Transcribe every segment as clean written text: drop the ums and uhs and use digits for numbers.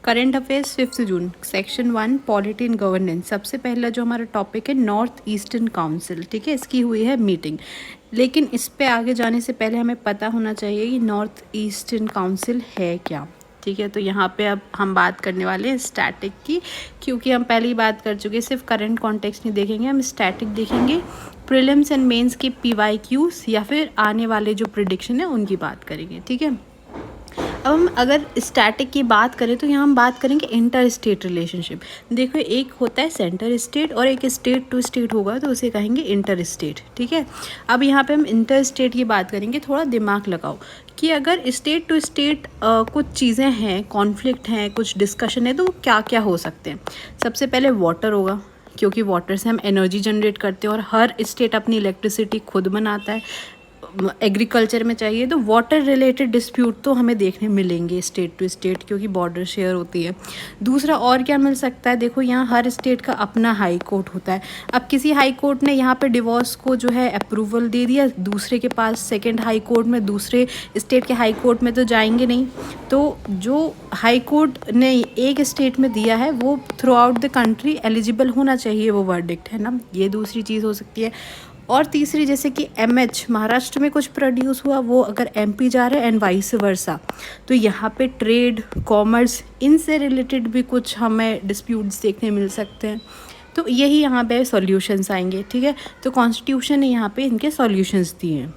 Current affairs 5 June section 1 polity and governance. सबसे पहला जो हमारा टॉपिक है नॉर्थ ईस्टर्न काउंसिल, ठीक है, इसकी हुई है मीटिंग। लेकिन इस पे आगे जाने से पहले हमें पता होना चाहिए कि नॉर्थ ईस्टर्न काउंसिल है क्या, ठीक है। तो यहाँ पे अब हम बात करने वाले हैं स्टैटिक की, क्योंकि हम पहले ही बात कर चुके हैं। सिर्फ करंट कॉन्टेक्स्ट नहीं देखेंगे, हम स्टैटिक देखेंगे, प्रीलिम्स एंड मेंस के PYQs या फिर आने वाले जो प्रिडिक्शन है उनकी बात करेंगे, ठीक है। अब हम अगर स्टैटिक की बात करें तो यहाँ हम बात करेंगे इंटर स्टेट रिलेशनशिप। देखो, एक होता है सेंटर स्टेट और एक स्टेट टू स्टेट होगा तो उसे कहेंगे इंटर स्टेट, ठीक है। अब यहाँ पे हम इंटर स्टेट की बात करेंगे। थोड़ा दिमाग लगाओ कि अगर स्टेट टू स्टेट कुछ चीज़ें हैं, कॉन्फ्लिक्ट हैं, कुछ डिस्कशन है, तो क्या क्या हो सकते हैं। सबसे पहले वाटर होगा, क्योंकि वाटर से हम एनर्जी जनरेट करते हैं और हर स्टेट अपनी इलेक्ट्रिसिटी खुद बनाता है। एग्रीकल्चर में चाहिए तो वाटर रिलेटेड डिस्प्यूट तो हमें देखने मिलेंगे स्टेट टू स्टेट, क्योंकि बॉर्डर शेयर होती है। दूसरा और क्या मिल सकता है, देखो यहाँ हर स्टेट का अपना हाई कोर्ट होता है। अब किसी हाई कोर्ट ने यहाँ पे डिवोर्स को जो है अप्रूवल दे दिया, दूसरे के पास सेकंड हाई कोर्ट में, दूसरे स्टेट के हाई कोर्ट में तो जाएंगे नहीं। तो जो हाई कोर्ट ने एक स्टेट में दिया है वो through out the country eligible होना चाहिए वो वर्डिक्ट, है ना। ये दूसरी चीज़ हो सकती है। और तीसरी, जैसे कि MH महाराष्ट्र में कुछ प्रोड्यूस हुआ, वो अगर MP जा रहा है एंड वाइस वर्सा, तो यहाँ पे ट्रेड, कॉमर्स, इनसे रिलेटेड भी कुछ हमें डिस्प्यूट्स देखने मिल सकते हैं। तो यही यहाँ पे सॉल्यूशंस आएंगे, ठीक है। तो कॉन्स्टिट्यूशन ने यहाँ पे इनके सॉल्यूशंस दिए हैं।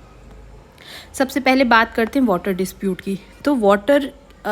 सबसे पहले बात करते हैं वाटर डिस्प्यूट की। तो वाटर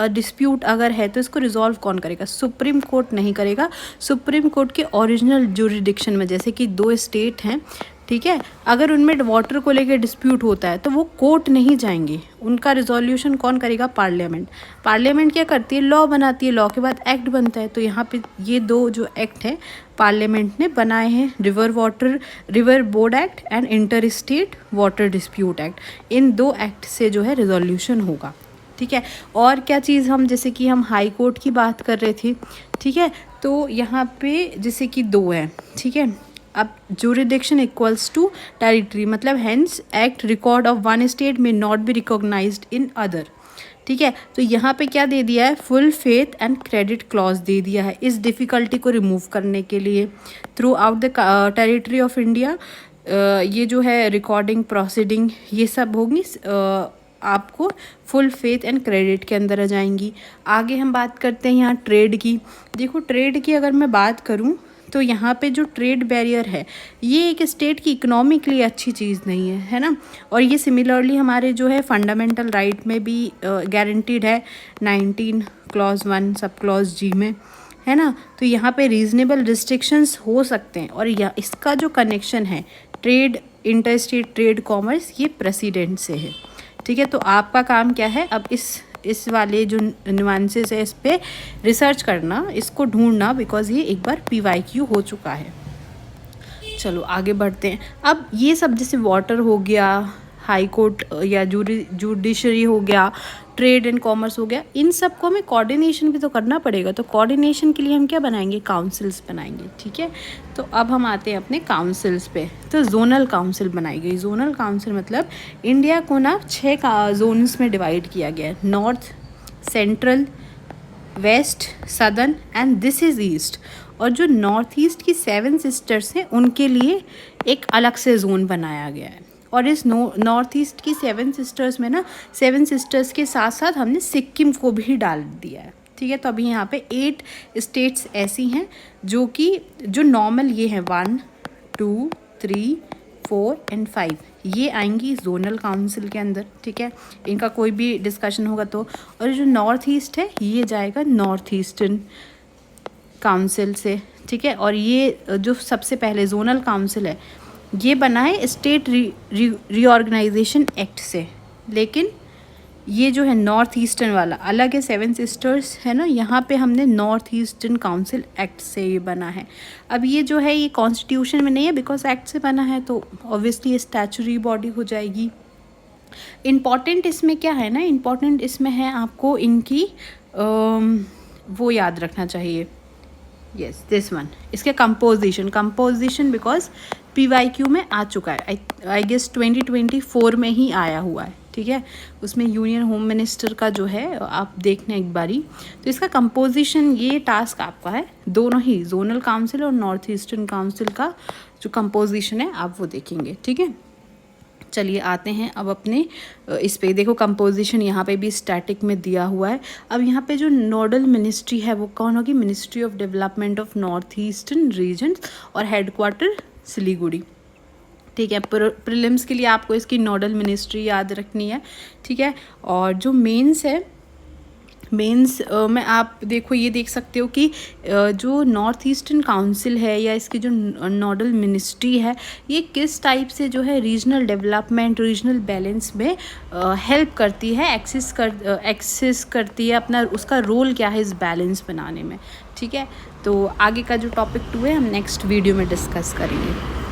डिस्प्यूट अगर है तो इसको रिजॉल्व कौन करेगा? सुप्रीम कोर्ट नहीं करेगा। सुप्रीम कोर्ट के ओरिजिनल जुरिडिक्शन में, जैसे कि 2 स्टेट हैं, ठीक है, अगर उनमें वाटर को लेकर डिस्प्यूट होता है तो वो कोर्ट नहीं जाएंगे। उनका रिजोल्यूशन कौन करेगा? पार्लियामेंट। पार्लियामेंट क्या करती है? लॉ बनाती है, लॉ के बाद एक्ट बनता है। तो यहाँ पे ये 2 जो एक्ट हैं पार्लियामेंट ने बनाए हैं, river board act and inter state water dispute act. In 2 act से जो है रिजोल्यूशन होगा, ठीक है। और क्या चीज़, हम जैसे कि हम हाई कोर्ट की बात कर रहे थे, ठीक है, तो यहाँ पे जैसे कि 2 है, ठीक है। अब जुरिडिक्शन इक्वल्स टू टेरिटरी, मतलब hence act record of one state में not be recognised in other, ठीक है। तो यहाँ पे क्या दे दिया है? Full faith and credit clause दे दिया है इस डिफ़िकल्टी को रिमूव करने के लिए। Throughout the territory of India ये जो है रिकॉर्डिंग, प्रोसीडिंग, ये सब होगी आपको फुल फेथ एंड क्रेडिट के अंदर आ जाएंगी। आगे हम बात करते हैं यहाँ ट्रेड की। देखो, ट्रेड की अगर मैं बात करूँ तो यहाँ पे जो ट्रेड बैरियर है ये एक स्टेट की इकोनॉमी के लिए अच्छी चीज़ नहीं है ना। और ये सिमिलरली हमारे जो है फंडामेंटल राइट में भी गारंटीड है 19 क्लॉज 1 सब क्लॉज G में, है ना। तो यहाँ पे रीजनेबल रिस्ट्रिक्शंस हो सकते हैं। और यह इसका जो कनेक्शन है trade, inter state trade, commerce, ये प्रेसिडेंट से है, ठीक है। तो आपका काम क्या है, अब इस वाले जो नुआंसेस है इस पे रिसर्च करना, इसको ढूंढना, बिकॉज ये एक बार PYQ हो चुका है। चलो आगे बढ़ते हैं। अब ये सब जैसे वाटर हो गया, हाई कोर्ट या जुडिशरी हो गया, ट्रेड एंड कॉमर्स हो गया, इन सब को हमें कोऑर्डिनेशन भी तो करना पड़ेगा। तो कोऑर्डिनेशन के लिए हम क्या बनाएंगे? काउंसिल्स बनाएंगे, ठीक है। तो अब हम आते हैं अपने काउंसिल्स पे। तो जोनल काउंसिल बनाई गई। जोनल काउंसिल मतलब इंडिया को ना 6 जोन्स में डिवाइड किया गया है, north, central, west, southern and this is east. और जो नॉर्थ ईस्ट की 7 सिस्टर्स हैं उनके लिए एक अलग से जोन बनाया गया है। और इस नॉर्थ ईस्ट की 7 सिस्टर्स में ना, 7 सिस्टर्स के साथ साथ हमने सिक्किम को भी डाल दिया है, ठीक है। तो अभी यहाँ पे 8 स्टेट्स ऐसी हैं जो नॉर्मल ये हैं 1, 2, 3, 4 एंड 5, ये आएंगी जोनल काउंसिल के अंदर, ठीक है। इनका कोई भी डिस्कशन होगा तो। और जो नॉर्थ ईस्ट है ये जाएगा नॉर्थ ईस्टर्न काउंसिल से, ठीक है। और ये जो सबसे पहले जोनल काउंसिल है ये बना है स्टेट रीऑर्गेनाइजेशन एक्ट से, लेकिन ये जो है नॉर्थ ईस्टर्न वाला अलग है। 7 सिस्टर्स है ना, यहाँ पे हमने नॉर्थ ईस्टर्न काउंसिल एक्ट से ये बना है। अब ये जो है ये कॉन्स्टिट्यूशन में नहीं है, बिकॉज एक्ट से बना है तो ऑब्वियसली ये स्टैचुरी बॉडी हो जाएगी। इम्पॉर्टेंट इसमें क्या है ना, इम्पॉर्टेंट इसमें है आपको इनकी वो याद रखना चाहिए, यस दिस वन, इसके कंपोजिशन बिकॉज PYQ में आ चुका है, आई गेस 2024 में ही आया हुआ है, ठीक है। उसमें यूनियन होम मिनिस्टर का जो है आप देखना एक बारी। तो इसका कंपोजिशन, ये टास्क आपका है, दोनों ही जोनल काउंसिल और नॉर्थ ईस्टर्न काउंसिल का जो कंपोजिशन है आप वो देखेंगे, ठीक है। चलिए आते हैं अब अपने इस पे। देखो कंपोजिशन यहाँ पे भी स्टैटिक में दिया हुआ है। अब यहाँ पे जो नोडल मिनिस्ट्री है वो कौन होगी? Ministry of development of north eastern region और हेडक्वार्टर सिलीगुड़ी, ठीक है। प्रीलिम्स के लिए आपको इसकी नोडल मिनिस्ट्री याद रखनी है, ठीक है। और जो मेंस है, मेंस में आप देखो ये देख सकते हो कि जो नॉर्थ ईस्टर्न काउंसिल है या इसकी जो नोडल मिनिस्ट्री है, ये किस टाइप से जो है रीजनल डेवलपमेंट, रीजनल बैलेंस में हेल्प करती है, एक्सेस करती है, अपना उसका रोल क्या है इस बैलेंस बनाने में, ठीक है। तो आगे का जो टॉपिक 2 है हम नेक्स्ट वीडियो में डिस्कस करेंगे।